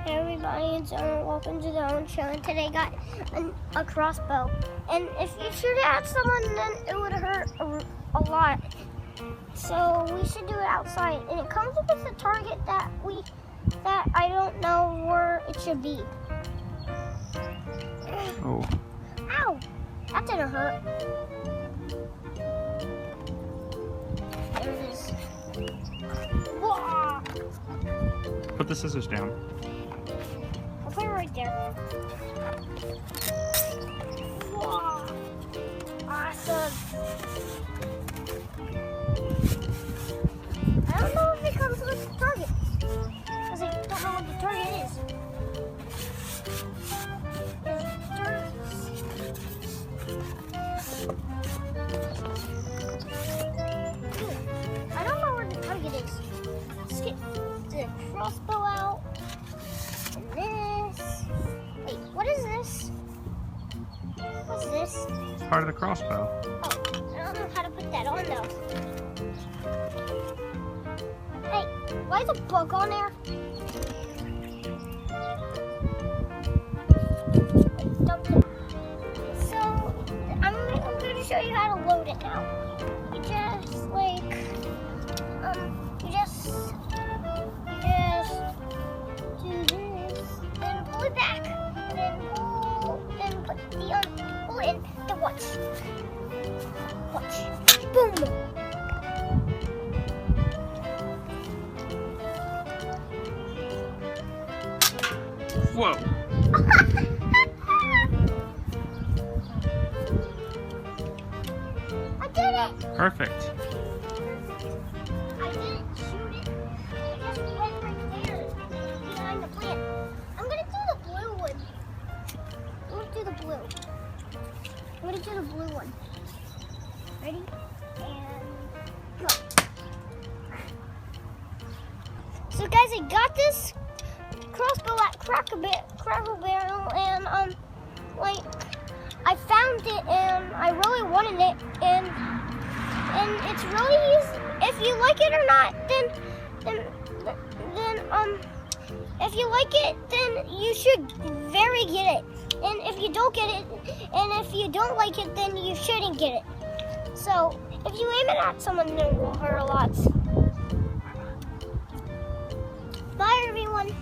Hey everybody, it's Owen. Welcome to the Owen Show. And today I got a crossbow. And if you shoot it at someone, then it would hurt a lot. So we should do it outside. And it comes with a target that I don't know where it should be. Oh. Ow! That didn't hurt. There it is. Whoa! Put the scissors down. I'll put it right there. Whoa! Awesome! I don't know if it comes with the target, because I don't know what the target is. I don't know where the target is. Let's get the crossbow out. And this. Wait, what is this? What's this? It's part of the crossbow. Oh, I don't know how to put that on though. Hey, why is a bug on there? So, I'm going to show you how to load it now. You just do this, then pull it back, then put pull it in, then watch. Boom! Whoa! I did it! Perfect. I didn't shoot it. It just went right there behind the plant. I'm gonna do the blue one. I'm gonna do the blue one. Ready? And go. So guys, I got this crossbow at Cracker Barrel, and I found it and I really wanted it, and it's really easy. If you like it or not, then if you like it, then you should very get it. And if you don't get it, and if you don't like it, then you shouldn't get it. So if you aim it at someone, it will hurt a lot. Bye everyone.